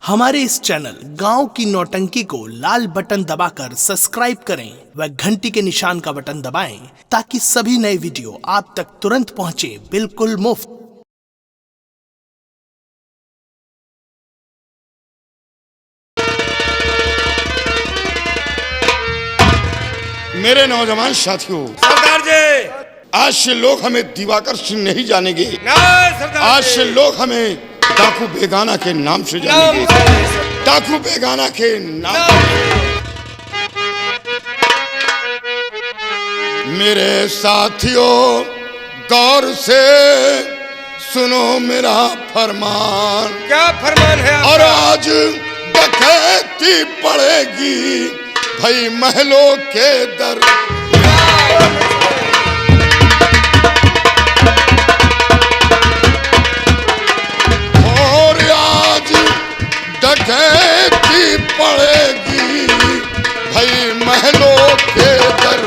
हमारे इस चैनल गांव की नौटंकी को लाल बटन दबाकर सब्सक्राइब करें व घंटी के निशान का बटन दबाएं ताकि सभी नए वीडियो आप तक तुरंत पहुंचे बिल्कुल मुफ्त। मेरे नौजवान साथियों, सरदार जी, आज से लोग हमें दिवाकर सिंह नहीं जानेंगे। सरदार आज जी। से लोग हमें डाकू बेगाना के नाम से जानेंगे। डाकू बेगाना के नाम। मेरे साथियों, गौर से सुनो मेरा फरमान। क्या फरमान है आपका? और आज डकैती पड़ेगी भाई महलों के दर। और आज डकैती पड़ेगी भाई महलों के दर।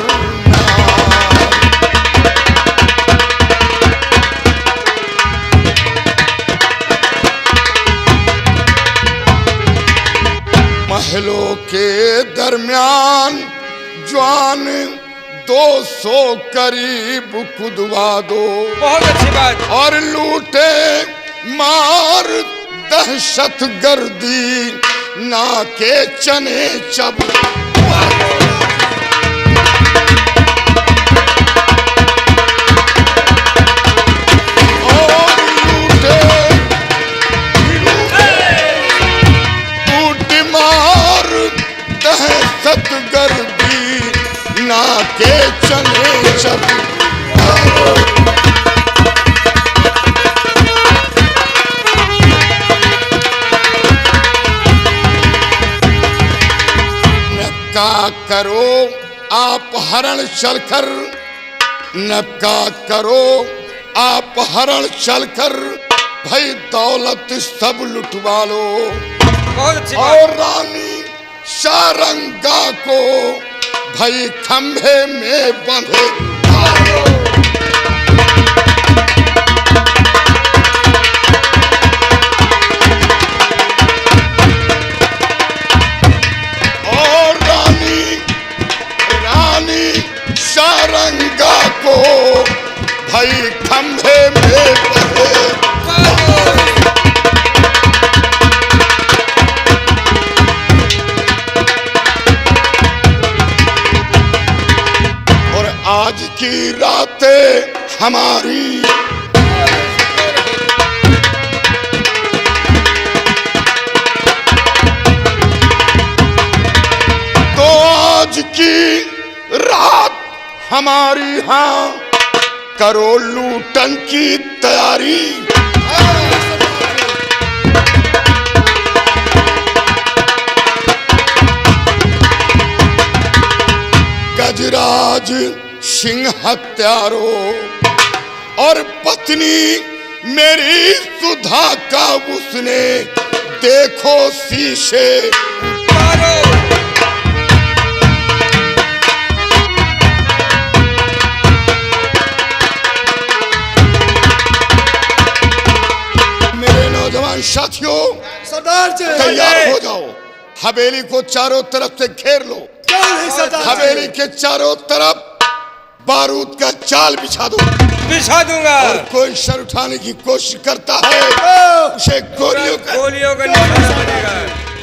महलों के दरमियान जवान 200 करीब कुदवा दो। बहुत अच्छी बात। और लूटे मार दहशत गर्दी ना के चने चब। और लूटे मार दहशत गर्दी ना के चने चब। नक्का करो आप हरण चलकर, नक्का करो आप हरण चलकर भाई दौलत सब लुटवा लो। बहुत अच्छी बात। और रानी सारंगा को भाई खंभे में बंधे डालो। और रानी सारंगा को भाई खंभे में बंधे। आज की रातें हमारी तो आज की रात हमारी। हाँ, करो लूटन की तैयारी। गजराज सिंह हत्यारो और पत्नी मेरी सुधा का उसने देखो शीशे। मेरे नौजवान साथियों, सरदार जी, तैयार हो जाओ। हवेली को चारों तरफ से घेर लो। हवेली के चारों तरफ बारूद का जाल बिछा दो। बिछा दूंगा। और कोई सर उठाने की कोशिश करता है उसे गोलियों का निशाना बनेगा।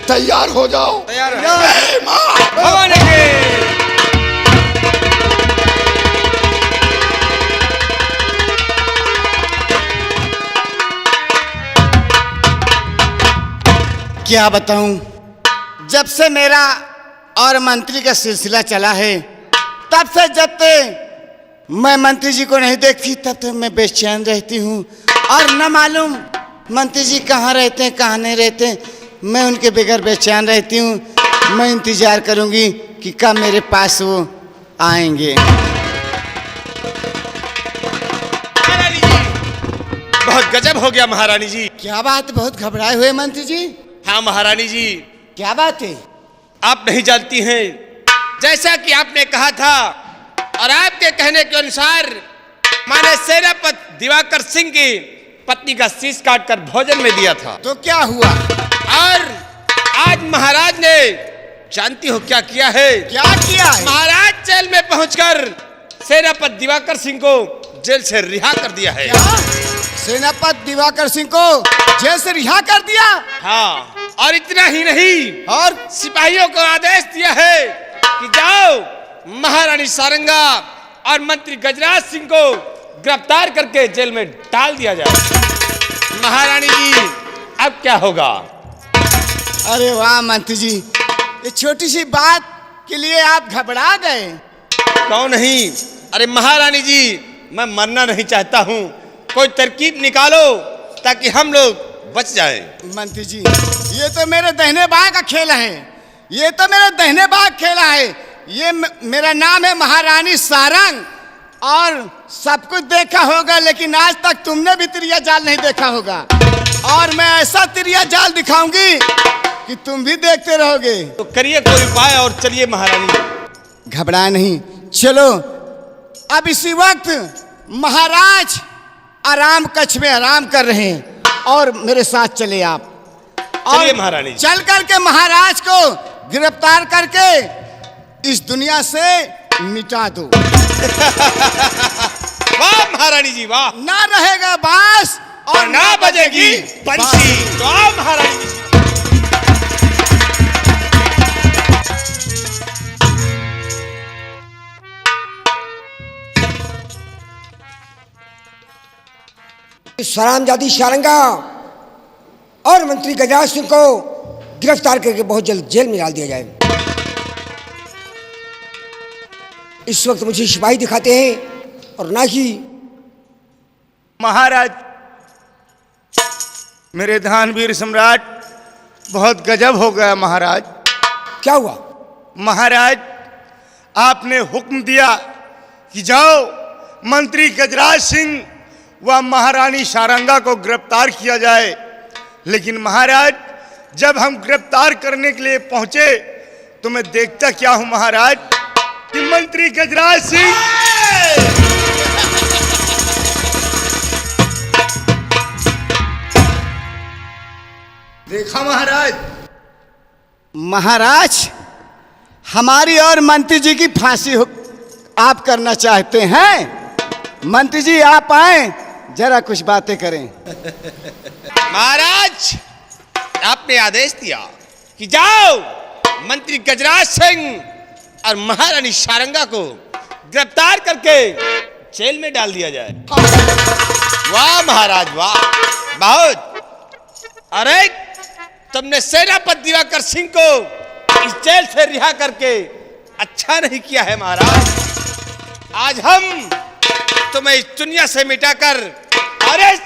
तैयार हो जाओ। तैयार है। भवानी के क्या बताऊं, जब से मेरा और मंत्री का सिलसिला चला है तब से जब तक मैं मंत्री जी को नहीं देखती तब तक मैं बेचैन रहती हूँ। और न मालूम मंत्री जी कहाँ रहते हैं कहाँ नहीं रहते हैं। मैं उनके बगैर बेचैन रहती हूँ। मैं इंतजार करूँगी कि कब मेरे पास वो आएंगे। महारानी जी, बहुत गजब हो गया महारानी जी। क्या बात, बहुत घबराए हुए मंत्री जी? हाँ महारानी जी। क्या बात है? आप नहीं जानती हैं, जैसा कि आपने कहा था और आपके कहने के अनुसार मैंने सेनापति दिवाकर सिंह की पत्नी का शीश काटकर भोजन में दिया था। तो क्या हुआ? और महाराज ने जानती हो क्या किया है? क्या किया है? महाराज जेल में पहुंचकर सेनापति दिवाकर सिंह को जेल से रिहा कर दिया है। क्या? सेनापति दिवाकर सिंह को जेल से रिहा कर दिया? हाँ, और इतना ही नहीं, और सिपाहियों को आदेश दिया है कि जाओ महारानी सारंगा और मंत्री गजराज सिंह को गिरफ्तार करके जेल में डाल दिया जाए। महारानी जी, अब क्या होगा? अरे वाह मंत्री जी, ये छोटी सी बात के लिए आप घबरा गए। क्यों नहीं? अरे महारानी जी, मैं मरना नहीं चाहता हूँ, कोई तरकीब निकालो ताकि हम लोग बच जाएं। मंत्री जी, ये तो मेरे दहने बाग का खेल है, ये तो मेरे दहने बाग खेला है। ये मेरा नाम है महारानी सारंग, और सब कुछ देखा होगा, लेकिन आज तक तुमने भी तिरिया जाल नहीं देखा होगा। और मैं ऐसा तिरिया जाल दिखाऊंगी कि तुम भी देखते रहोगे। तो करिए कोई उपाय और चलिए महारानी। घबरा नहीं, चलो। अब इसी वक्त महाराज आराम कक्ष में आराम कर रहे हैं, और मेरे साथ चले आप। चलिए महारानी। चल करके महाराज को गिरफ्तार करके इस दुनिया से मिटा दो। वाह महारानी जी, वाह। ना रहेगा बांस और ना बजेगी बंसी। तो आओ महारानी जी। सरामजादी सारंगा और मंत्री गजराज सिंह को गिरफ्तार करके बहुत जल्द जेल में डाल दिया जाए। इस वक्त मुझे सिपाही दिखाते हैं और ना ही महाराज। मेरे दानवीर सम्राट, बहुत गजब हो गया महाराज। क्या हुआ? महाराज, आपने हुक्म दिया कि जाओ मंत्री गजराज सिंह व महारानी सारंगा को गिरफ्तार किया जाए, लेकिन महाराज जब हम गिरफ्तार करने के लिए पहुंचे तो मैं देखता क्या हूं महाराज कि मंत्री गजराज सिंह देखा महाराज। महाराज, हमारी और मंत्री जी की फांसी आप करना चाहते हैं? मंत्री जी आप आए, जरा कुछ बातें करें। महाराज, आपने आदेश दिया कि जाओ मंत्री गजराज सिंह और महारानी सारंगा को गिरफ्तार करके जेल में डाल दिया जाए। वाह महाराज, वाह, बहुत। अरे तुमने सेनापति दिवाकर सिंह को इस जेल से रिहा करके अच्छा नहीं किया है महाराज। आज हम तुम्हें इस दुनिया से मिटाकर और इस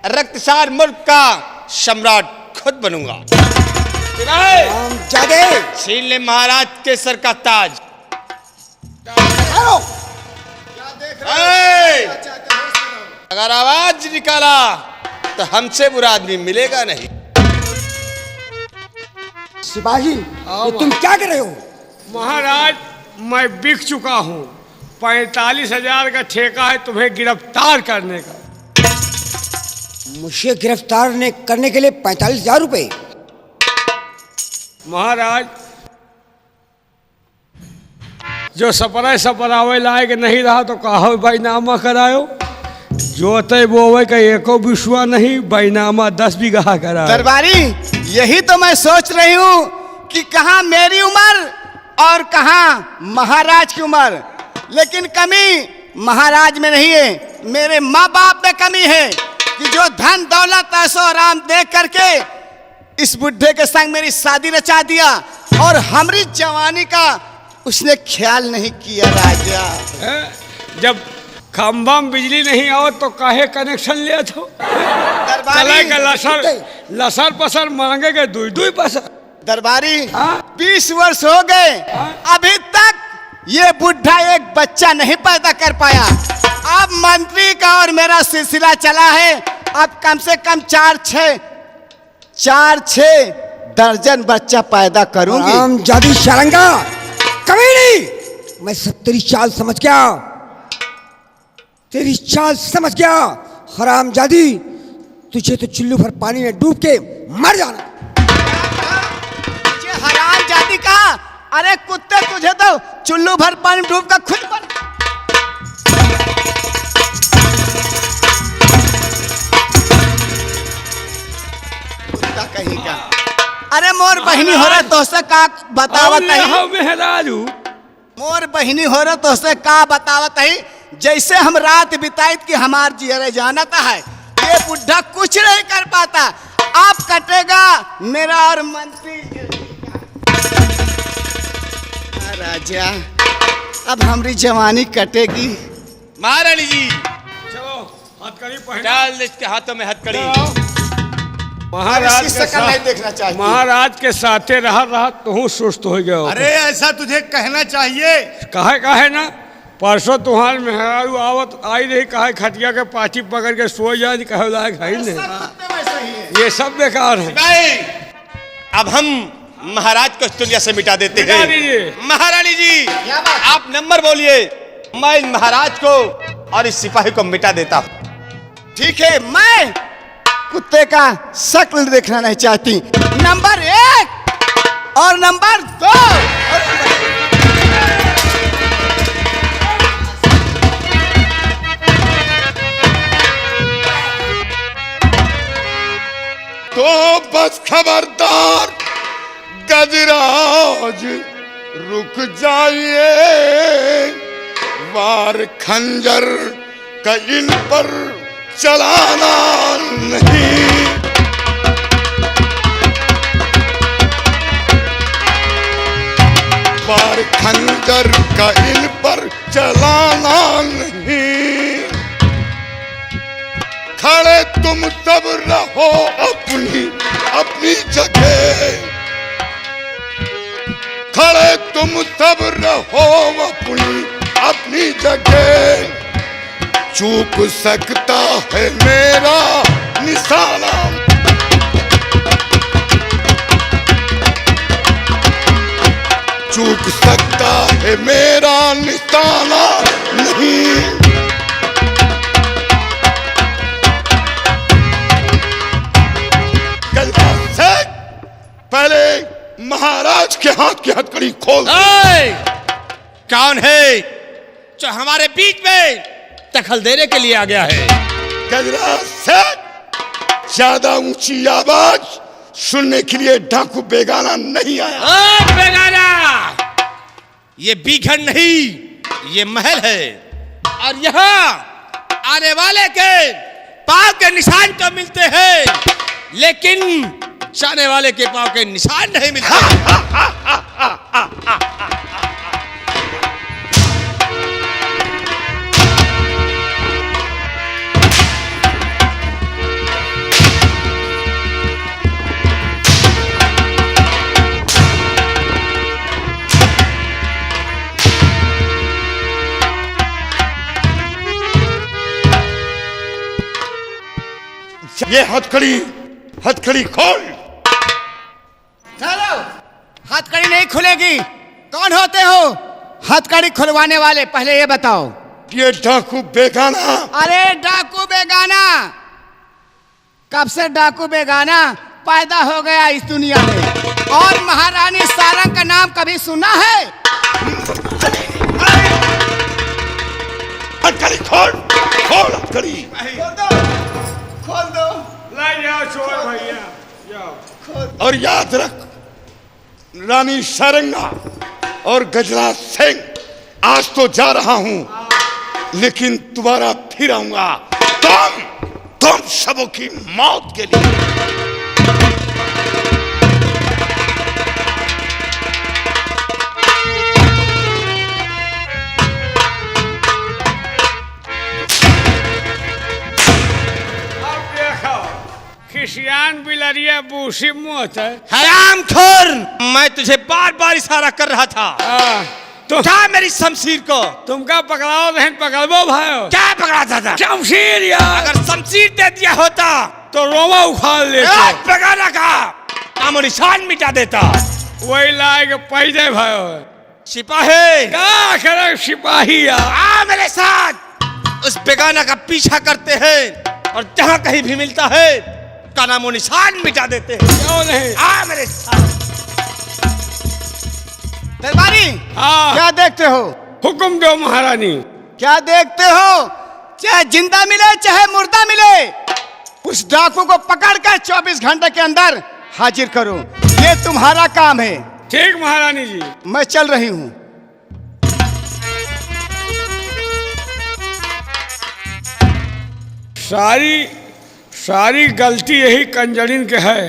रक्तसार मुल्क का सम्राट खुद बनूंगा। छीन ले महाराज के सर का ताज। अगर आवाज निकाला तो हमसे बुरा आदमी मिलेगा नहीं। सिपाही, ये तुम क्या कर रहे हो? महाराज, मैं बिक चुका हूँ। 45,000 का ठेका है तुम्हें गिरफ्तार करने का। मुझे गिरफ्तार करने के लिए 45,000 रुपए? महाराज, जो सपरावे लायक नहीं रहा तो कहो बैनामा करायो। जो तय बोवे का एको विश्वा नहीं, बैनामा 10 बीघा करा। दरबारी, यही तो मैं सोच रही हूँ कि कहाँ मेरी उम्र और कहाँ महाराज की उम्र, लेकिन कमी महाराज में नहीं है, मेरे माँ बाप में कमी है कि जो धन दौलत ऐसो आराम देख करके इस बुढ़े के संग मेरी शादी रचा दिया, और हमारी जवानी का उसने ख्याल नहीं किया। राजा, जब खंभा में बिजली नहीं आओ तो काहे कनेक्शन लिया था? लसर पसर मांगेगे 2 पैसा। दरबारी, 20 वर्ष हो गए, अभी तक ये बुढ़ा एक बच्चा नहीं पैदा कर पाया। अब मंत्री का और मेरा सिलसिला चला है, अब कम से कम 4-6 दर्जन बच्चा पैदा करूंगी। सरामजादी सारंगा, कभी नहीं। मैं सब तेरी चाल समझ गया, तेरी चाल समझ गया। हरामजादी, तुझे तो चुल्लू भर पानी में डूब के मर जाना। अरे कुत्ते तुझे तो चुल्लू भर पानी डूब कर खुद बन। कुत्ता कहीं का। अरे मोर बहिनी हो रहा तो से का बतावत है मेहरारू। मोर बहिनी हो रहा तो से का बतावत है। जैसे हम रात बिताई कि हमार जियरे जानता है, ये बुढ़ा कुछ नहीं कर पाता। आप कटेगा मेरा और मंत्री राजा, अब हमारी जवानी कटेगी। महारानी जी चलो हथकड़ी पहना। डाल दे इसके हाथों में हथकड़ी। महाराज इसकी के शक्ल नहीं साथ देखना चाहिए। महाराज के साथे रहा तू सुस्त हो गया। अरे ऐसा तुझे कहना चाहिए। काहे ना परसों तुम्हारे मेहरारू आवत आई रही, कहे खटिया के पाछी पकड़ के सो जाए, कहे लायक है ही नहीं। ये सब बेकार है। भाई अब हम महाराज को इस दुनिया से मिटा देते मिटा हैं। दीजिए। महारानी जी क्या बात? आप नंबर बोलिए, मैं इन महाराज को और इस सिपाही को मिटा देता हूँ। ठीक है, मैं कुत्ते का शक्ल देखना नहीं चाहती। नंबर 1 और नंबर 2। तो बस खबरदार गजराज रुक जाइए, वार खंजर का इन पर चलाना नहीं। वार खंजर का इन पर चलाना नहीं। खड़े तुम सब रहो अपनी अपनी जगह, खड़े तुम सब रहो अपनी अपनी जगह। चूक सकता है मेरा निशाना, चूक सकता है मेरा निशाना नहीं। पहले महाराज के हाथ की हथकड़ी खोल। कौन है जो हमारे बीच में दखल देने के लिए आ गया है? गजराज सेठ, ज्यादा ऊंची आवाज सुनने के लिए डाकू बेगाना नहीं आया। बेगाना, ये बीघन नहीं, ये महल है और यहाँ आने वाले के पांव के निशान तो मिलते हैं, लेकिन जाने वाले के पांव के निशान नहीं मिलते। ये हथकड़ी हथकड़ी खोल। चलो, हथकड़ी नहीं खुलेगी। कौन होते हो हथकड़ी खुलवाने वाले, पहले ये बताओ। ये डाकू बेगाना। अरे डाकू बेगाना, कब से डाकू बेगाना पैदा हो गया इस दुनिया में? और महारानी सारंग का नाम कभी सुना है? हथकड़ी खोल, खोल हथकड़ी। खोल दो। ला जाओ चोर भैया, जाओ। और याद रख, रानी सारंगा और गजराज सिंह, आज तो जा रहा हूं, लेकिन दोबारा फिर आऊंगा तुम सबों की मौत के लिए। खिसियान बिलरिया बूसी मोत है। हरामखोर, मैं तुझे बार बार इशारा कर रहा था। तो उठा मेरी शमशीर को। तुमका पकड़ाओ नहीं पकड़बो भाई। क्या पकड़ाता था? शमशीर यार। अगर शमशीर दे दिया होता तो रोमा उखाड़ लेते। बेगाना का नामो निशान मिटा देता। वही लाए के पैदे भाई। सिपाही क्या करे सिपाही यार? आ मेरे साथ। उस बेगाना का पीछा करते हैं और जहाँ कहीं भी मिलता है का नामो निशान मिटा देते हैं। क्यों नहीं? आ मेरे साथ। हाँ। क्या देखते हो? हुक्म दो महारानी। क्या देखते हो? चाहे जिंदा मिले चाहे मुर्दा मिले, उस डाकू को पकड़कर 24 घंटे के अंदर हाजिर करो। ये तुम्हारा काम है। ठीक महारानी जी। मैं चल रही हूं। सारी गलती यही कंजरीन के है।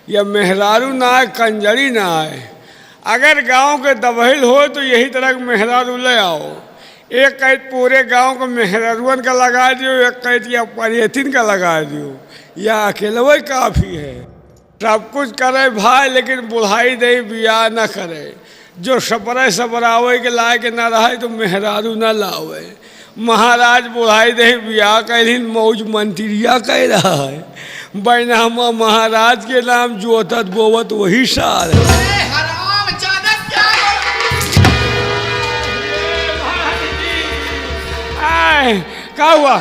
यह मेहरारू ना आए, कंजरी ना आए। अगर गांव के दबहिल हो तो यही तरह मेहरारू ले आओ। एक कैद पूरे गांव को मेहरारूअन का लगा दियो, एक कैद या परेथिन का लगा दियो, या अकेलवे काफ़ी है। सब कुछ करे भाई, लेकिन बुढ़ाई दे बियाह न करे। जो सपरावे के लायक न रहे तो मेहरारू न लावे। महाराज बुढ़ाई दे बियाह कैलिन, मौज मंत्रिया कह रहा है। बैनामा महाराज के नाम जोतत बोवत वही सार है। क्या हुआ?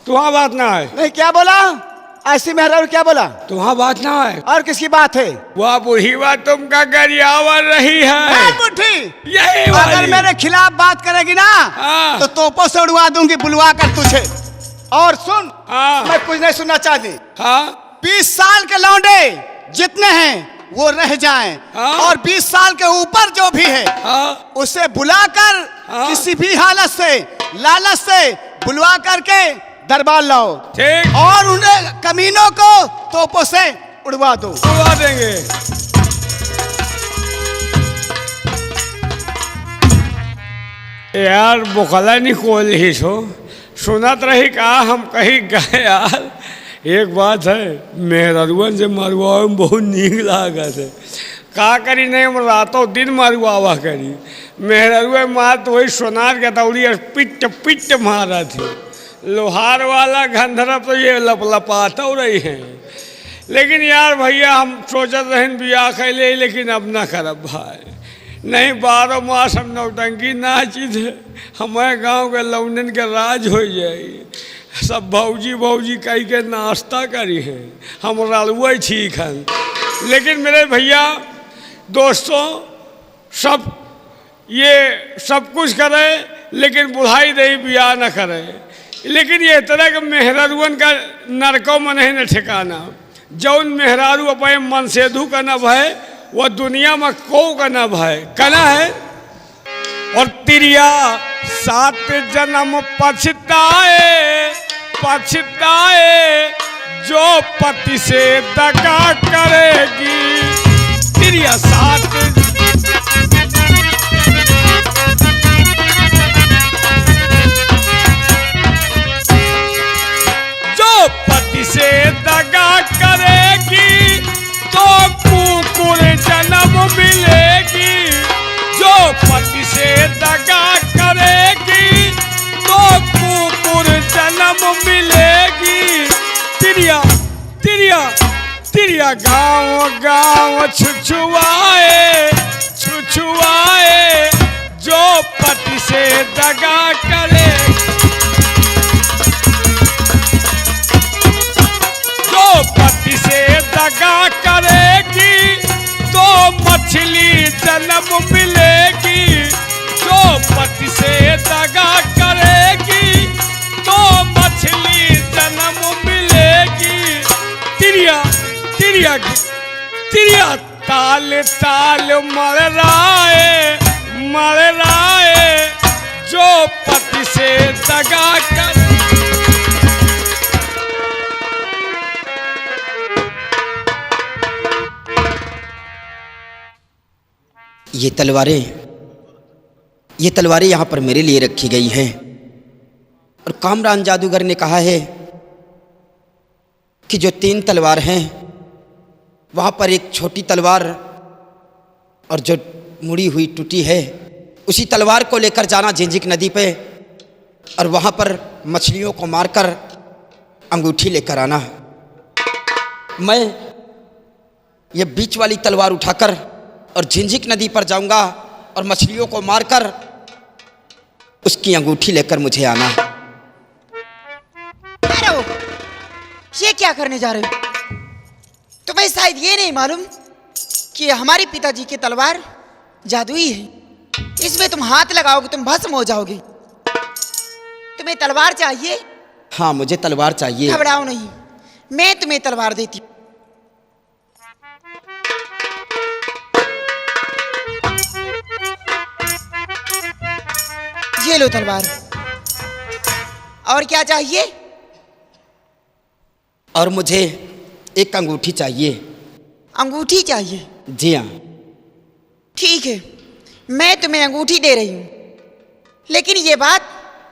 तुम्हारा बात ना है? नहीं, क्या बोला? ऐसी मेहरारू क्या बोला? तुम्हारा बात ना है? और किसकी बात है? वह बूढ़ी बात तुमका गरियावर रही है। बुढ़ी यही अगर मेरे खिलाफ बात करेगी ना, हाँ। तो तोपों से उड़वा दूंगी बुलवा कर तुझे। और सुन, हाँ। मैं कुछ नहीं सुनना चाहती। हाँ 20 साल के लौंडे जितने हैं वो रह जाएं, हाँ। और 20 साल के ऊपर जो भी है, हाँ। उसे बुलाकर हाँ। किसी भी हालत से, लालच से बुलवा करके दरबार लाओ। ठीक। और उन्हें कमीनों को तोपों से उड़वा दो। उड़वा देंगे। यार बुखला नहीं खोल ही छो, सुनत रही कहा हम कहीं गए यार। एक बात है, मेहरुअन से मरुआ में बहुत नीक लागत है। का करी नहीं, हम रातों दिन मरुआवा करी। मेहरुआ मार तो वही सोनार के दौड़ी पिट पिट मारा थी। लोहार वाला गंधरा तो ये लपलपाता रही हैं। लेकिन यार भैया हम सोचत रहे बियाह कैले, लेकिन अब ना करब भाई। नहीं 12 मास हम नौटंकी ना चीज है। हमारे गांव के लौंडन के राज हो जाए। सब भौजी कह के नाश्ता करी है, हम रलुआ ठीक है। लेकिन मेरे भैया दोस्तों, सब ये सब कुछ करे, लेकिन बुढ़ाई दही बियाह न करे। लेकिन ये तरह के मेहरारुअन का नरकों में नहीं न ठिकाना। जौन मेहरारू अपने मन से धू का न भय, वह दुनिया में को का न भय कना है। और तिरिया 7 जन्म पछताए जो पति से दगा करेगी। तिरिया 7 से दगा करेगी तो कुकुर जन्म मिलेगी। जो पति से दगा करेगी तो कुकुर जन्म मिलेगी। तिरिया तिरिया तिरिया गाँव गाँव छुछुआए जो पति से दगा करेगी। पति से दगा करेगी तो मछली जन्म मिलेगी। जो पति से दगा करेगी तो मछली जन्म मिलेगी। तिरिया तिरिया तिरिया ताल ताल मर रहा है जो पति से दगा कर। ये तलवारें यहाँ पर मेरे लिए रखी गई हैं। और कामरान जादूगर ने कहा है कि जो 3 तलवार हैं, वहाँ पर एक छोटी तलवार और जो मुड़ी हुई टूटी है, उसी तलवार को लेकर जाना झिंझिक नदी पे, और वहाँ पर मछलियों को मारकर अंगूठी लेकर आना। मैं ये बीच वाली तलवार उठाकर और झिंझिक नदी पर जाऊंगा और मछलियों को मारकर उसकी अंगूठी लेकर मुझे आना। ये क्या करने जा रहे हो? तुम्हें शायद ये नहीं मालूम कि हमारे पिताजी की तलवार जादुई है। इसमें तुम हाथ लगाओगे तुम भस्म हो जाओगे। तुम्हें तलवार चाहिए? हाँ मुझे तलवार चाहिए। घबराओ नहीं, मैं तुम्हें तलवार देती हूँ। ये लो तलवार। और क्या चाहिए? और मुझे एक अंगूठी चाहिए। अंगूठी चाहिए? जी हाँ। ठीक है, मैं तुम्हें अंगूठी दे रही हूँ, लेकिन ये बात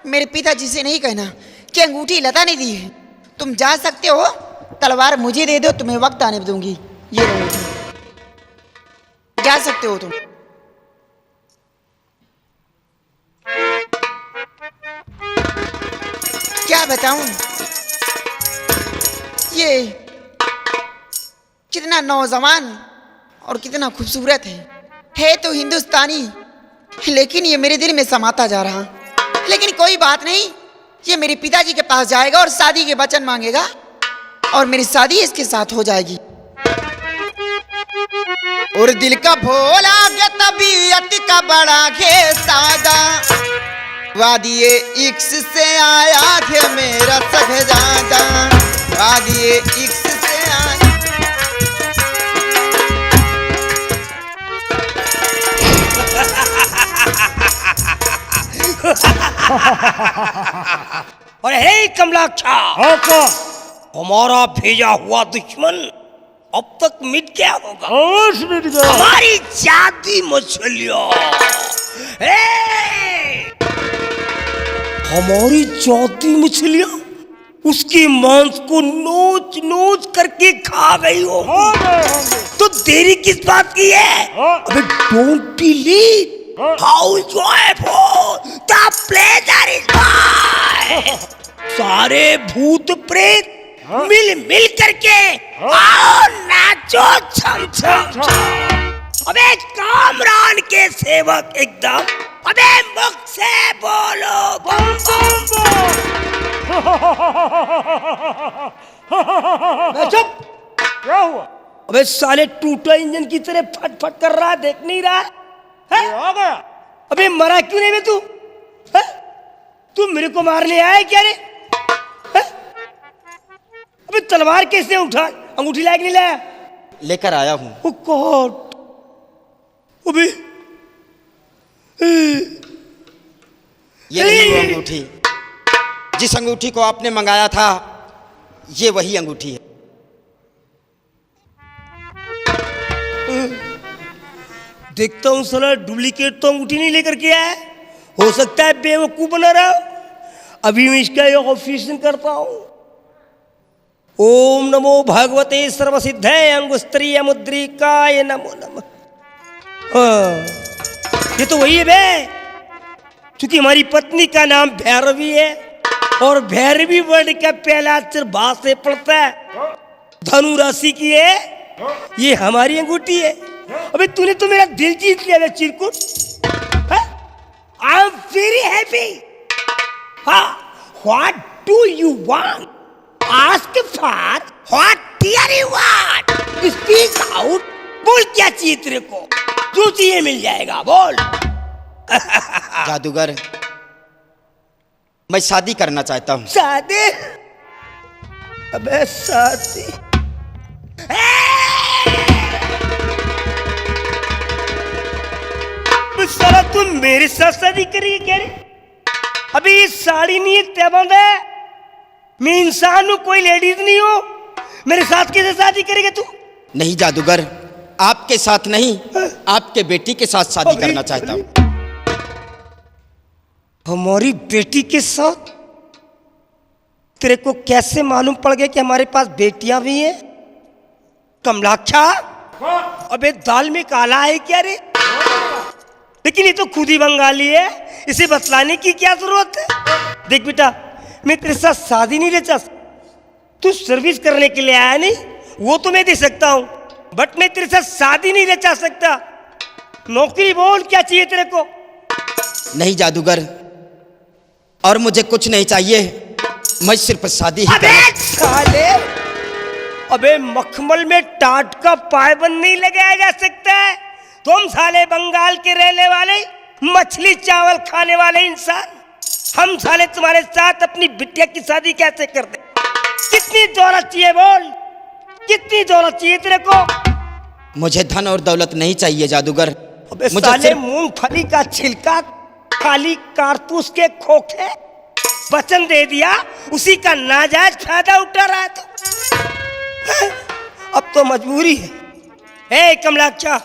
मेरे पिताजी से नहीं कहना कि अंगूठी लता ने दी है। तुम जा सकते हो, तलवार मुझे दे दो, तुम्हें वक्त आने दूंगी। ये लो अंगूठी, जा सकते हो तुम। क्या बताऊं, ये कितना नौजवान और कितना खूबसूरत है तो हिंदुस्तानी, लेकिन ये मेरे दिल में समाता जा रहा। लेकिन कोई बात नहीं, ये मेरे पिताजी के पास जाएगा और शादी के वचन मांगेगा और मेरी शादी इसके साथ हो जाएगी। और दिल का भोला के तबीयत का बड़ा खे सादा, वादिये इक्स से आया थे मेरा सखजादा, वादिये इक्स से आया। अरे हे कमलाक्षा, हमारा भेजा हुआ दुश्मन अब तक मिट गया होगा। हमारी जादी मछलियां, हमारी जादी मछलियां उसके मांस को नोच नोच करके खा गई हो। तो देरी किस बात की है? अबे don't be late, how joyful the pleasure is mine. सारे भूत प्रेत मिल मिल करके आओ नाचो छम छम छम। अबे कामरान के सेवक एकदम, अबे मुख से बोलो बम बम बम। चुप, क्या हुआ? अबे साले टूटा इंजन की तरह फट फट कर रहा, देख नहीं रहा है? आ गया। अबे मरा क्यों नहीं बे तू? तू मेरे को मारने आया क्या रे? अबे तलवार कैसे उठा? अंगूठी लायक नहीं लाया? लेकर आया हूँ। ओ गॉड, अबे ये नहीं वो अंगूठी, जिस अंगूठी को आपने मंगाया था ये वही अंगूठी है। देखता हूँ साला डुप्लीकेट तो अंगूठी नहीं लेकर के आया है। हो सकता है बेवकूफ बना रहा हो। अभी मैं इसका ये ऑफिशियल करता हूँ। ओम नमो भगवते सर्वसिद्धे अंगुस्त्रीय मुद्रिकाय नमो नमः। ये तो वही है बे, क्योंकि हमारी पत्नी का नाम भैरवी है और भैरवी वर्ड का पहला अक्षर भा से पड़ता है। धनु राशि की है, ये हमारी अंगूठी है। अबे तूने तो मेरा दिल जीत लिया चिरकुट। I am very happy. हाँ, what do you want? Ask for what dear you want? Speak out. बोल क्या चाहिए तेरे को? जो चाहिए मिल जाएगा, बोल। जादूगर, मैं शादी करना चाहता हूँ। शादी? अबे शादी? साला तुम मेरे साथ शादी करेगी क्या रे? अभी ये साड़ी नहीं है, तेबंद है। मैं इंसान हूँ, कोई लेडीज नहीं हूँ। मेरे साथ कैसे शादी करेगा तू? नहीं जादूगर, आपके साथ नहीं, आपके बेटी के साथ शादी करना चाहता हूँ। हमारी बेटी के साथ? तेरे को कैसे मालूम पड़ गया कि हमारे पास बेटियां भी हैं? कमलाक्षा, अबे दाल में काला है क्या रे? लेकिन ये तो खुद ही बंगाली है, इसे बतलाने की क्या जरूरत है? देख बेटा, मैं तेरे साथ शादी नहीं रचा। तू सर्विस करने के लिए आया नहीं, वो तो मैं दे सकता हूँ, बट मैं तेरे साथ शादी नहीं रचा सकता। नौकरी बोल, क्या चाहिए तेरे को? नहीं जादूगर, और मुझे कुछ नहीं चाहिए, मैं सिर्फ शादी ही साले, अबे मखमल में टाट का पायबंद नहीं लगाया जा सकता है। तुम साले बंगाल के रहने वाले, मछली चावल खाने वाले इंसान, हम साले तुम्हारे साथ अपनी बिटिया की शादी कैसे कर दे? कितनी दौलत चाहिए बोल, कितनी दौलत चाहिए तेरे को? मुझे धन और दौलत नहीं चाहिए जादूगर। अबे मुझे साले सिर्फ मूंगफली का छिलका, खाली कारतूस के खोखे, वचन दे दिया, उसी का नाजायज फायदा उठा रहा है तो। अब तो मजबूरी है। ए कमलाक्षा,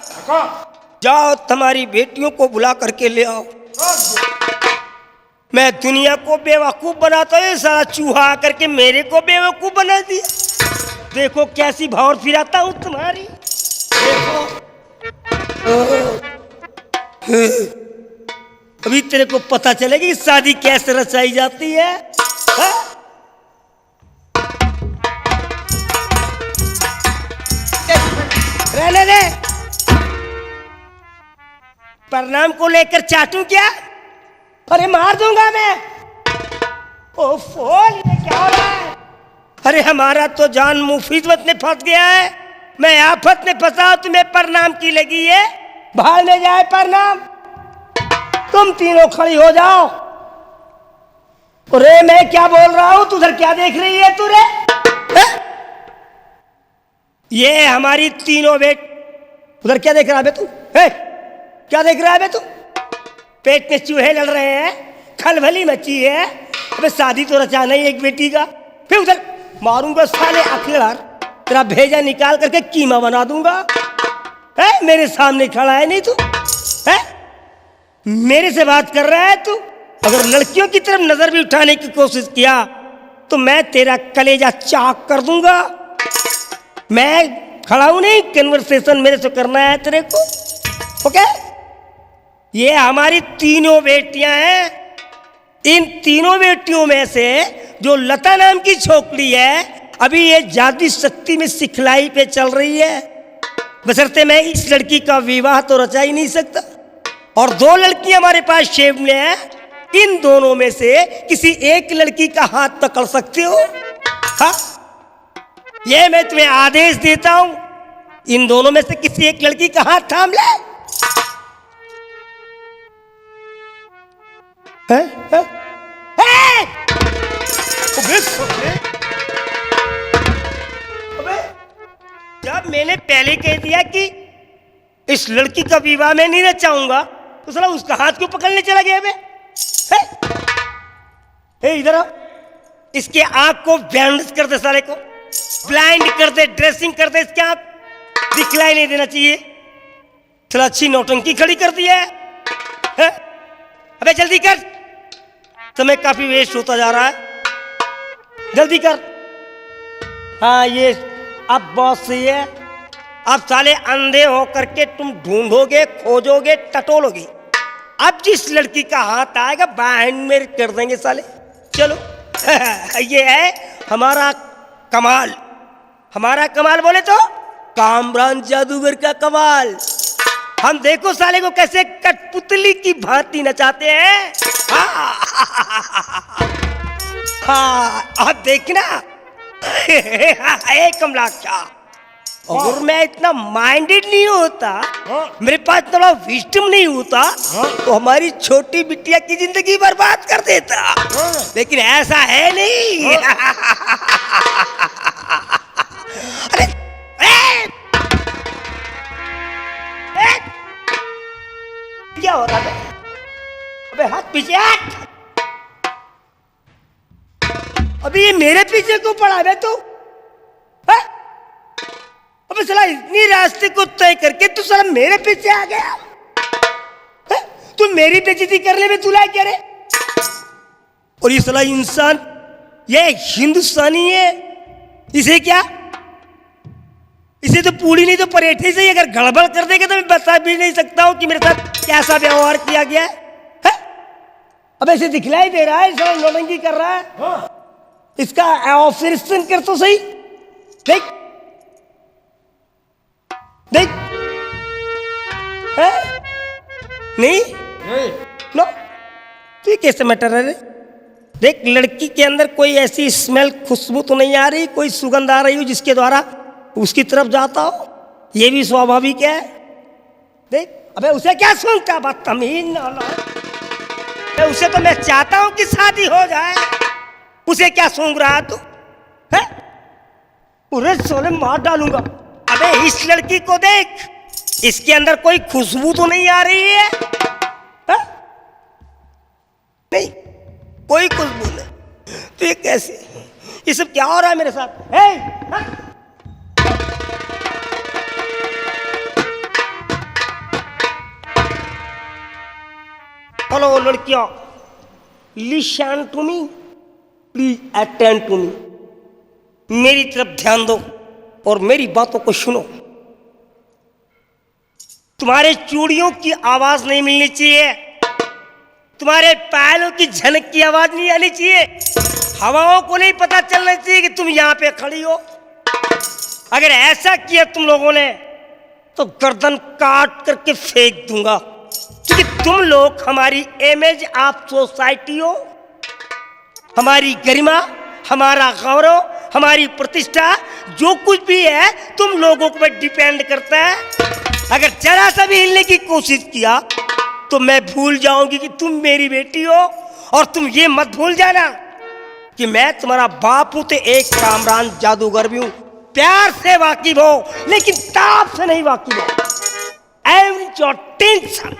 जाओ तुम्हारी बेटियों को बुला करके ले आओ। मैं दुनिया को बेवकूफ बनाता हूँ, सारा चूहा आकर के मेरे को बेवकूफ बना दिया। देखो कैसी भौर फिराता हूँ तुम्हारी, देखो। अभी तेरे को पता चलेगी कि शादी कैसे रचाई जाती है। हा? रहने दे, प्रणाम को लेकर चाटूं क्या? अरे मार दूंगा मैं। ओफो, ये क्या हो रहा है? अरे हमारा तो जान मुसीबत में फंस गया है, मैं आफत में फंसा, तुम्हें प्रणाम की लगी है? भाड़ में जाए प्रणाम। तुम तीनों खड़ी हो जाओ। अरे मैं क्या बोल रहा हूं, तुझे क्या देख रही है तू रे? ये हमारी तीनों बेट, उधर क्या देख रहा है तू? क्या देख रहा है तू? पेट में चूहे लड़ रहे हैं, खलबली मची है। अबे शादी तो रचाना ही एक बेटी का, फिर उधर मारूंगा साले अखियार, तेरा भेजा निकाल करके कीमा बना दूंगा। मेरे सामने खड़ा है नहीं तू? मेरे से बात कर रहा है तू? अगर लड़कियों की तरफ नजर भी उठाने की कोशिश किया तो मैं तेरा कलेजा चाक कर दूंगा। मैं खड़ा हूं नहीं, कन्वर्सेशन मेरे से करना है तेरे को। ओके? ये हमारी तीनों बेटियां हैं। इन तीनों बेटियों में से जो लता नाम की छोकरी है, अभी ये जादू शक्ति में सिखलाई पे चल रही है। बशर्ते मैं इस लड़की का विवाह तो रचा ही नहीं सकता। और दो लड़कियां हमारे पास शेप में है, इन दोनों में से किसी एक लड़की का हाथ पकड़ सकते हो? हाँ, ये मैं तुम्हें आदेश देता हूं, इन दोनों में से किसी एक लड़की का हाथ थाम ले। जब मैंने पहले कह दिया कि इस लड़की का विवाह मैं नहीं रचाऊंगा, तो साला उसका हाथ क्यों पकड़ने चला गया बे? इधर आओ, इसके आंख को बैंडेज कर दे, साले को ब्लाइंड कर दे, ड्रेसिंग कर दे, इसके आंख दिखलाई नहीं देना चाहिए। चला अच्छी नौटंकी खड़ी कर दी है। अबे जल्दी कर, समय काफी वेस्ट होता जा रहा है, जल्दी कर। हाँ ये अब बहुत सही है। अब साले अंधे होकर के तुम ढूंढोगे, खोजोगे, टटोलोगे। अब जिस लड़की का हाथ आएगा बाहर में कर देंगे साले। चलो ये है हमारा कमाल। हमारा कमाल बोले तो कामरान जादूगर का कमाल। हम देखो साले को कैसे कठपुतली की भांति नचाते हैं। हाँ अब देखना। कमलाक्षा, अगर मैं इतना माइंडेड नहीं होता, मेरे पास थोड़ा विजडम नहीं होता, तो हमारी छोटी बिटिया की जिंदगी बर्बाद कर देता। लेकिन ऐसा है नहीं। अरे क्या हो रहा है? अबे हाथ पीछे हट। अभी ये मेरे पीछे क्यों पड़ा है तू? अबे साला इतनी रास्ते को तय करके तू साला मेरे पीछे आ गया। तू मेरी बेइज्जती करने में तुला क्या रे? और ये साला इंसान, ये हिंदुस्तानी है, इसे क्या, इसे तो पूरी नहीं तो परेठे से ही अगर गड़बड़ कर देगा तो मैं बता भी नहीं सकता हूं कि मेरे साथ कैसा व्यवहार किया गया है। अब ऐसे दिखलाई दे रहा है, साला नौटंकी कर रहा है। इसका ऑपरेशन कर तो सही। देख देख, है? नहीं लो, तो ये कैसे मैटर है रे? देख लड़की के अंदर कोई ऐसी स्मेल, खुशबू तो नहीं आ रही, कोई सुगंध आ रही हो जिसके द्वारा उसकी तरफ जाता हो, ये भी स्वाभाविक है। देख अबे उसे क्या सूंघता, बदतमीज नालायक। उसे तो मैं चाहता हूं कि शादी हो जाए, उसे क्या सूंघ रहा तू है? पूरे सोले मार डालूंगा। अबे इस लड़की को देख, इसके अंदर कोई खुशबू तो नहीं आ रही है? नहीं, कोई खुशबू नहीं। तो ये कैसे, ये सब क्या हो रहा है मेरे साथ? हेलो लड़कियों, listen to me, please attend to me. मेरी तरफ ध्यान दो और मेरी बातों को सुनो। तुम्हारे चूड़ियों की आवाज नहीं मिलनी चाहिए, तुम्हारे पायलों की झनक की आवाज नहीं आनी चाहिए, हवाओं को नहीं पता चलना चाहिए कि तुम यहां पे खड़ी हो। अगर ऐसा किया तुम लोगों ने तो गर्दन काट करके फेंक दूंगा, क्योंकि तुम लोग हमारी इमेज ऑफ सोसाइटी हो। हमारी गरिमा, हमारा गौरव, हमारी प्रतिष्ठा, जो कुछ भी है तुम लोगों पर डिपेंड करता है। अगर जरा सा भी हिलने की कोशिश किया तो मैं भूल जाऊंगी कि तुम मेरी बेटी हो। और तुम ये मत भूल जाना कि मैं तुम्हारा बाप हूं, तो एक कामरान जादूगर भी हूं। प्यार से वाकिफ हो, लेकिन ताप से नहीं वाकिफ हो। Every your tension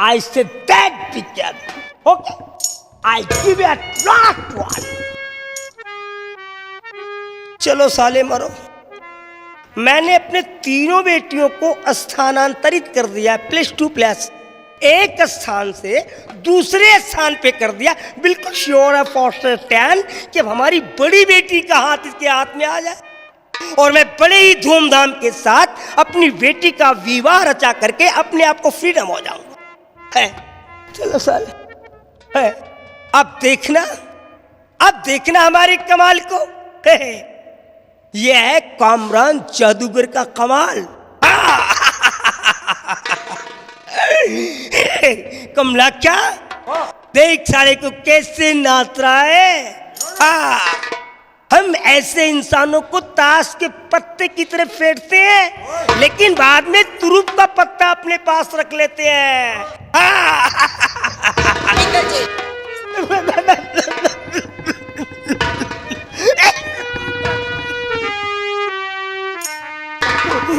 I say that be careful, okay? I give you a last one. चलो साले मरो। मैंने अपने तीनों बेटियों को स्थानांतरित कर दिया, प्लेस टू प्लेस, एक स्थान से दूसरे स्थान पे कर दिया। बिल्कुल श्योर है फॉस्टर स्टैन कि अब हमारी बड़ी बेटी का हाथ इसके हाथ में आ जाए और मैं बड़े ही धूमधाम के साथ अपनी बेटी का विवाह रचा करके अपने आप को फ्रीडम हो जाऊंगा। है, चलो साले है। अब देखना हमारे कमाल को। यह है कामरान जादूगर का कमाल। कमला क्या देख सारे को कैसे नाच रहा है। हम ऐसे इंसानों को ताश के पत्ते की तरह फेंटते हैं, लेकिन बाद में तुरुप का पत्ता अपने पास रख लेते हैं।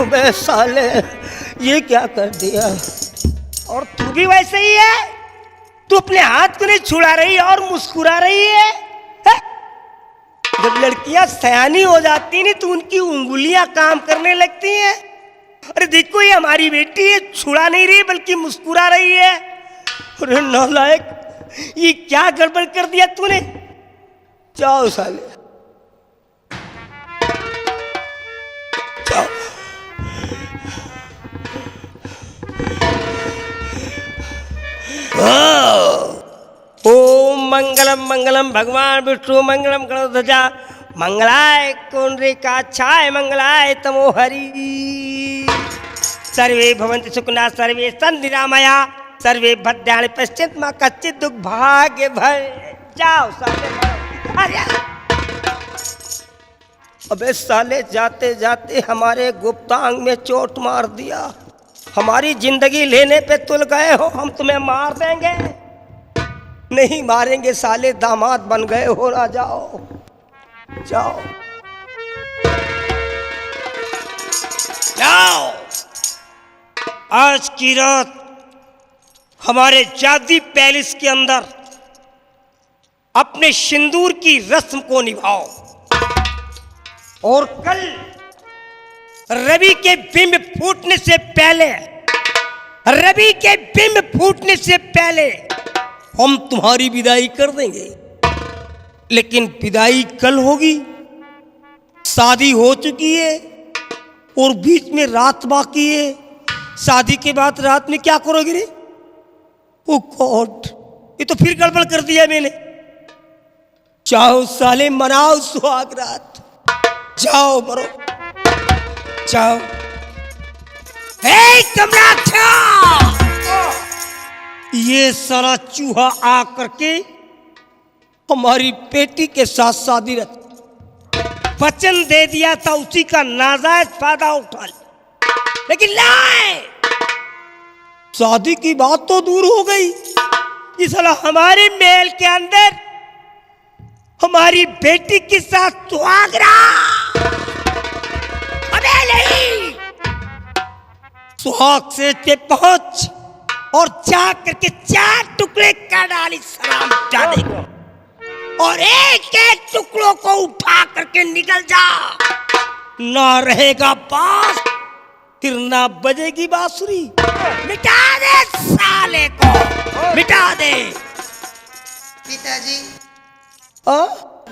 बे साले, ये क्या कर दिया? और तू भी वैसे ही है, तू अपने हाथ को नहीं छुड़ा रही और मुस्कुरा रही है? जब लड़कियां सयानी हो जाती नहीं तो उनकी उंगलियां काम करने लगती हैं। अरे देखो, ये हमारी बेटी है, छुड़ा नहीं रही बल्कि मुस्कुरा रही है। अरे नालायक, ये क्या गड़बड़ कर दिया तूने? जाओ साले, जाओ। ओम मंगलम मंगलम भगवान विष्णु मंगलम गणध्वजा मंगलाय कुंडलिकाक्षाय मंगलाय तमोहरि। सर्वे भवन्ति सुखिनः सर्वे सन्तु निरामया सर्वे भद्राणि पश्यन्तु मा कश्चित् दुःख भाग्य भय। जाओ साले। अरे अबे साले, जाते जाते हमारे गुप्तांग में चोट मार दिया। हमारी जिंदगी लेने पे तुल गए हो, हम तुम्हें मार देंगे। नहीं मारेंगे साले, दामाद बन गए हो ना। जाओ जाओ जाओ। आज की रात हमारे जादी पैलेस के अंदर अपने सिंदूर की रस्म को निभाओ और कल रवि के बिंब फूटने से पहले हम तुम्हारी विदाई कर देंगे। लेकिन विदाई कल होगी, शादी हो चुकी है और बीच में रात बाकी है। शादी के बाद रात में क्या करोगे रे? ओ गॉड, ये तो फिर गड़बड़ कर दिया मैंने। जाओ साले, मनाओ सुहाग रात। जाओ मरो, जाओ। कमला, ये सारा चूहा आ करके हमारी बेटी के साथ शादी रच वचन दे दिया था, उसी का नाजायज फायदा उठा लिया। लेकिन लाए शादी की बात तो दूर हो गई, इस साला हमारे महल के अंदर हमारी बेटी के साथ सुहागरा। अबे नहीं, सुहाग से पहुंच और जा करके 4 टुकड़े कर डाली सलाम जाने को, और एक एक टुकड़ों को उठा करके निकल जा। ना रहेगा बांस, फिर ना बजेगी बांसुरी। मिटा दे साले को, मिटा दे। पिताजी आ?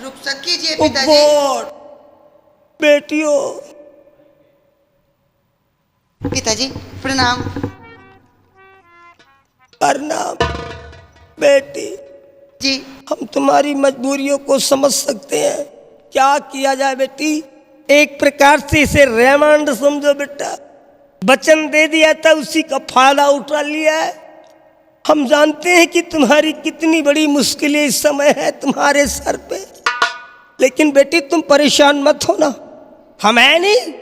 रुखसत कीजिए ओ पिताजी। गॉड, बेटियों। पिताजी प्रणाम। प्रणाम बेटी। जी हम तुम्हारी मजबूरियों को समझ सकते हैं, क्या किया जाए बेटी। एक प्रकार से इसे रेमांड समझो बेटा। वचन दे दिया था, उसी का फायदा उठा लिया है। हम जानते हैं कि तुम्हारी कितनी बड़ी मुश्किलें इस समय है तुम्हारे सर पे, लेकिन बेटी तुम परेशान मत हो ना। हम है नहीं,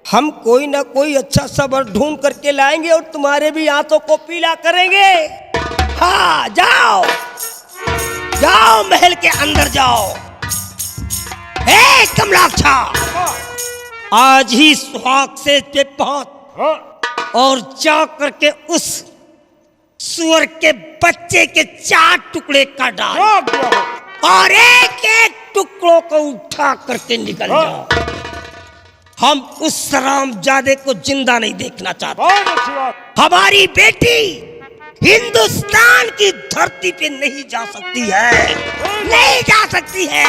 हम कोई ना कोई अच्छा सबर ढूंढ करके लाएंगे और तुम्हारे भी आंतों को पीला करेंगे। हाँ जाओ जाओ, महल के अंदर जाओ। हे कमलाक्षा, आज ही सुहाग से पहुंच और जा करके उस सुअर के बच्चे के 4 टुकड़े कर डाल, और एक एक टुकड़ों को उठा करके निकल जाओ। हम उस हरामजादे को जिंदा नहीं देखना चाहते। हमारी बेटी हिंदुस्तान की धरती पे नहीं जा सकती है, नहीं जा सकती है।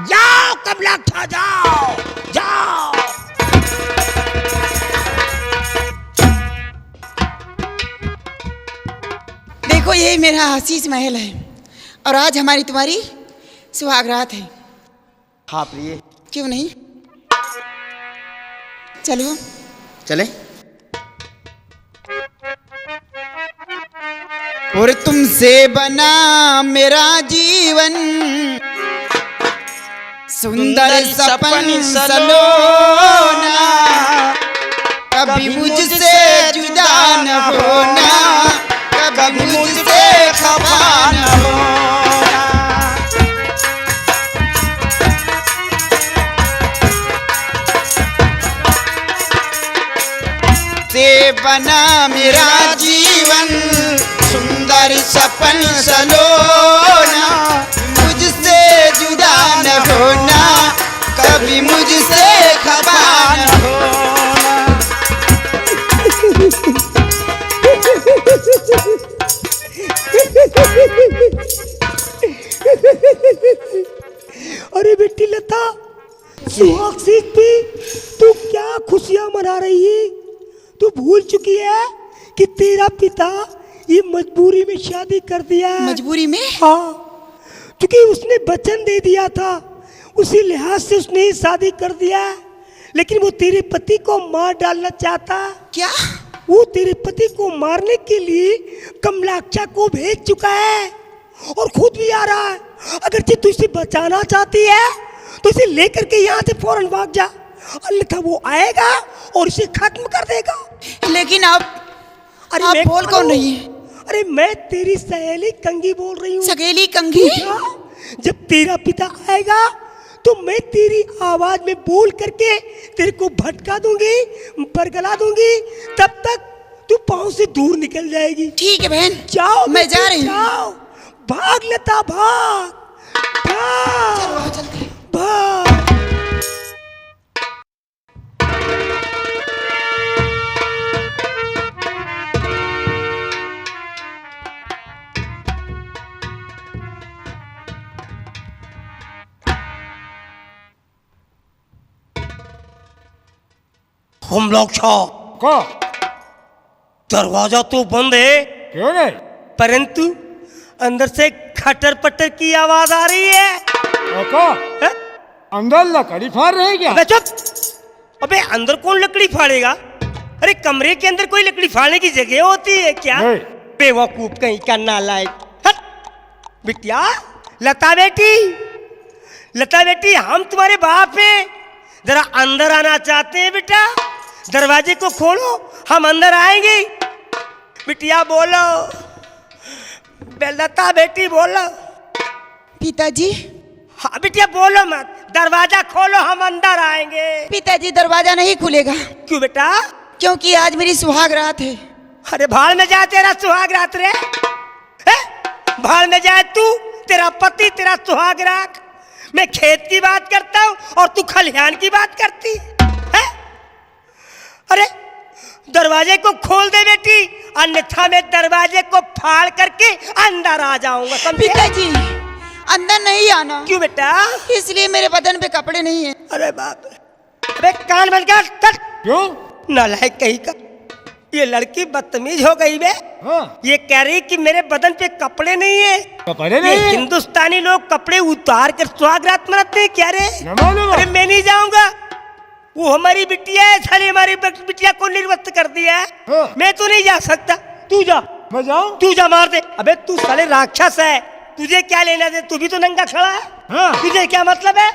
जाओ कमलाक्षा, जाओ जाओ। देखो, यही मेरा आशीष महल है और आज हमारी तुम्हारी सुहागरात है। हाँ प्रिय, क्यों नहीं, चलो चले। और तुमसे बना मेरा जीवन, सुंदर सपन सलोना, कभी मुझसे जुदा न होना, कभी मुझसे खफा न होना। से बना मेरा जीवन, सुंदर सपन सलोना, मुझसे जुदा न होना, कभी मुझसे खफा न होना। अरे बेटी लता, सुहाग सीख पे तू क्या खुशियां मना रही है? तू भूल चुकी है कि तेरा पिता ये मजबूरी में शादी कर दिया है। मजबूरी में? हाँ, क्योंकि उसने वचन दे दिया था, उसी लिहाज से उसने ही शादी कर दिया है। लेकिन वो तेरे पति को मार डालना चाहता। क्या? वो तेरे पति को मारने के लिए कमलाक्षा को भेज चुका है और खुद भी आ रहा है। अगर तू इसे बचाना चाहती है तो इसे लेकर के यहाँ से फौरन भाग जा, अन्यथा वो आएगा और इसे खत्म कर देगा। लेकिन आप बोल कौन रही है? अरे मैं तेरी सहेली कंगी बोल रही हूँ। सहेली कंगी? जब तेरा पिता आएगा तो मैं तेरी आवाज में बोल करके तेरे को भटका दूंगी, बरगला दूंगी, तब तक तू पाँव से दूर निकल जाएगी। ठीक है बहन, जाओ, मैं जा रही हूँ। जाओ, भाग लता, भाग भाग। चलो चलते हैं। भाग। हम लोग को दरवाजा तो बंद है, क्यों नहीं? परंतु अंदर से खटर पटर की आवाज आ रही है। को अंदर लकड़ी फाड़ रहे क्या? अबे चुप! अबे अंदर कौन लकड़ी फाड़ेगा? अरे कमरे के अंदर कोई लकड़ी फाड़ने की जगह होती है क्या? बेवकूफ कहीं का नालायक। हट! बिटिया, लता बेटी, लता बेटी, हम तुम्हारे बाप हैं, जरा अंदर आना चाहते हैं बेटा। दरवाजे को खोलो, हम अंदर आएंगे। बिटिया बोलो, लता बेटी बोलो। पिताजी। हाँ बिटिया बोलो मत, दरवाजा खोलो, हम अंदर आएंगे। पिताजी दरवाजा नहीं खुलेगा। क्यों बेटा? क्योंकि आज मेरी सुहाग रात है। अरे भाड़ में जाए तेरा सुहाग रात रे, भाड़ में जाए तू, तेरा पति तेरा सुहाग रात। मैं खेत की बात करता हूँ और तू खलिहान की बात करती है? अरे दरवाजे को खोल दे बेटी, अन्यथा मैं दरवाजे को फाड़ करके अंदर आ जाऊंगा, समझे? पिताजी अंदर नहीं आना। क्यों बेटा? इसलिए मेरे बदन पे कपड़े नहीं है। अरे बाप रे, अबे कान बंद कर। क्यों? नालायक कहीं का, ये लड़की बदतमीज हो गई बे। हाँ। ये कह रही कि मेरे बदन पे कपड़े नहीं है। कपड़े नहीं है? हिंदुस्तानी लोग कपड़े उतार कर सुहाग रात मनाते हैं क्या रे? अरे मैं नहीं जाऊंगा, वो हमारी बिटिया है, साली हमारी बिटिया को निर्वस्त्र कर दिया है। हाँ। मैं तो नहीं जा सकता, तू जा। मैं जाऊं? तू जा, मार दे। अबे तू साले राक्षस है, तुझे क्या लेना दे, तू भी तो नंगा खड़ा है। हाँ। तुझे क्या मतलब है?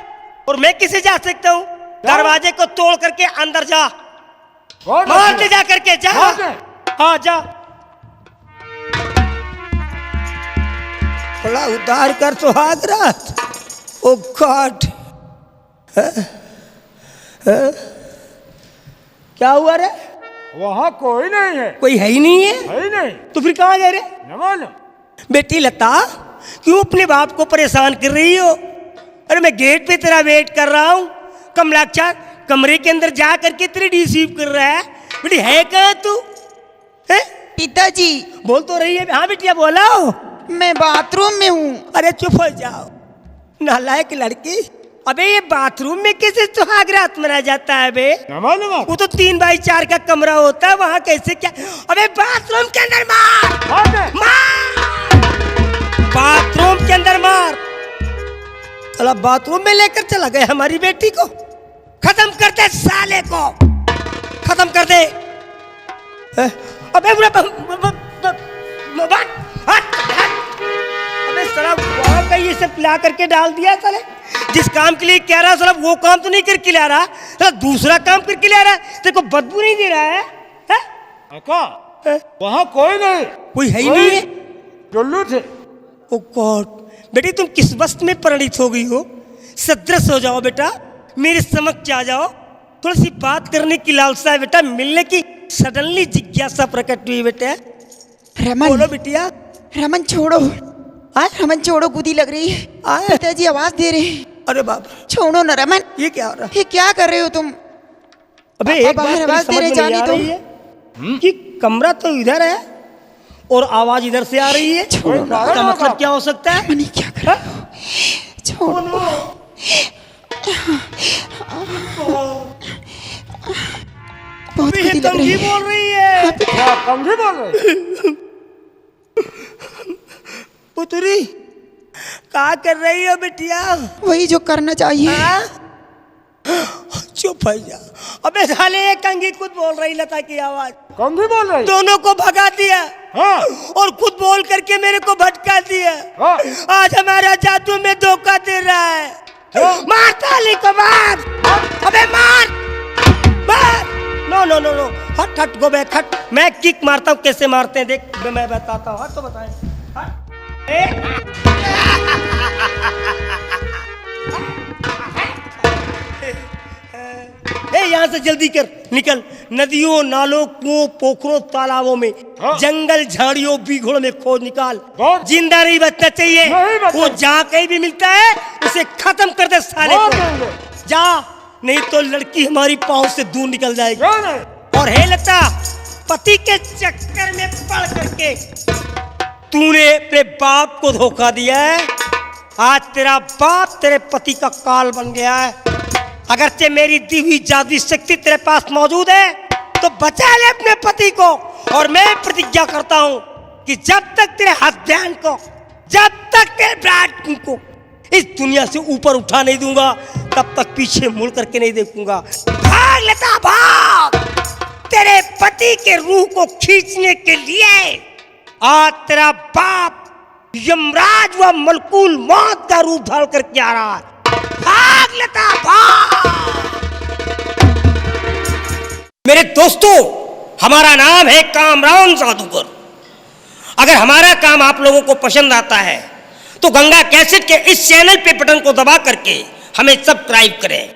और मैं किसे जा सकता हूँ? दरवाजे को तोड़ करके अंदर जा, मार दे जा करके, जा। हाँ जा, थोड़ा उतार कर सुहाग रात। ओ गॉड, क्या हुआ रे? वहाँ कोई नहीं है। कोई है ही नहीं है? है ही नहीं। तो फिर कहाँ गए रे? न मालूम। बेटी लता, क्यों अपने बाप को परेशान कर रही हो? अरे मैं गेट पे तेरा वेट कर रहा हूँ, कमलाक्षा कमरे के अंदर जा करके तेरे रिसीव कर रहा है। बेटी है कहाँ तू? है? पिताजी बोल तो रही है। हाँ बेटिया बोलो। मैं बाथरूम में हूँ। अरे चुप हो जाओ, नालायक लड़की। अबे ये बाथरूम में कैसे सुहाग रात मनाया जाता है बे? वो तो 3x4 का कमरा होता है, वहाँ कैसे क्या? अबे बाथरूम के अंदर मार, मार, बाथरूम के अंदर मार। चला बाथरूम में लेकर चला गया हमारी बेटी को। खत्म कर दे साले को, खत्म कर दे। अबे अबे ये सब पिला करके डाल दिया साले। जिस काम के लिए कह रहा है साला वो काम तो नहीं करके ला रहा, साला दूसरा काम करके ला रहा है। तेरे को बदबू नहीं दे रहा है? वहाँ कोई नहीं, कोई है ही नहीं है। जुल्लू थे। ओ गॉड, बेटी तुम किस वस्त में परिणित हो गई हो? सदृश हो जाओ बेटा, मेरे समक्ष आ जाओ। थोड़ी सी बात करने की लालसा है बेटा, मिलने की सडनली जिज्ञासा प्रकट हुई बेटा। रमन, बोलो बिटिया। रमन छोड़ो, रमन छोड़ो, गुदी लग रही है। पिताजी आवाज दे रहे हैं। अरे बाप, छोड़ो न रमन। ये क्या हो रहा है? ये क्या कर रहे हो तुम? अबे एक बात आवाज दे रहे जानी तो कि कमरा तो इधर है और आवाज इधर से आ रही है। इसका मतलब क्या हो सकता है? मनी क्या कर रहे हो? छोड़ो। बहुत गुदी लग रही है। बोल रही है। कंघी बोल रही। पुतरी क्या कर रही हो बिटिया? वही जो करना चाहिए। चुप है जा। अबे साले एक कंघी खुद बोल रही, लता की आवाज। कंघी बोल रही। दोनों को भगा दिया। हाँ। और खुद बोल करके मेरे को भटका दिया। हाँ। आज हमारा जादू में धोखा दे रहा है। मार ताली को, मार। अबे मार, मार। नो नो नो नो, हट हट गो बैक हट। मैं किक मारता हूँ, कैसे मारते हैं देख, मैं बताता हूँ। हट तो बताए। यहाँ से जल्दी कर, निकल। नदियों, नालों, कुओं, पोखरों, तालाबों में, जंगल, झाड़ियों, बीघड़ों में खोज निकाल। जिंदा नहीं बचना चाहिए। वो जहाँ कहीं भी मिलता है उसे खत्म कर दे साले को। जा, नहीं तो लड़की हमारी पाँव से दूर निकल जाएगी। और हे लता, पति के चक्कर में पड़ करके तूने अपने बाप को धोखा दिया है। आज तेरा बाप तेरे पति का काल बन गया है। अगरचे मेरी दी हुई जादुई शक्ति तेरे पास मौजूद है तो बचा ले अपने पति को। और मैं प्रतिज्ञा करता हूं कि जब तक तेरे हस्बैंड को, जब तक तेरे ब्राइड को इस दुनिया से ऊपर उठा नहीं दूंगा, तब तक पीछे मुड़ करके नहीं देखूंगा। भाग लेता, भाग। तेरे पति के रूह को खींचने के लिए आज तेरा बाप यमराज व मलकुल मौत का रूप धारण करके आ रहा है। भाग लेता, भाग। मेरे दोस्तों, हमारा नाम है कामरान जादूगर। अगर हमारा काम आप लोगों को पसंद आता है तो गंगा कैसेट के इस चैनल पे बटन को दबा करके हमें सब्सक्राइब करें।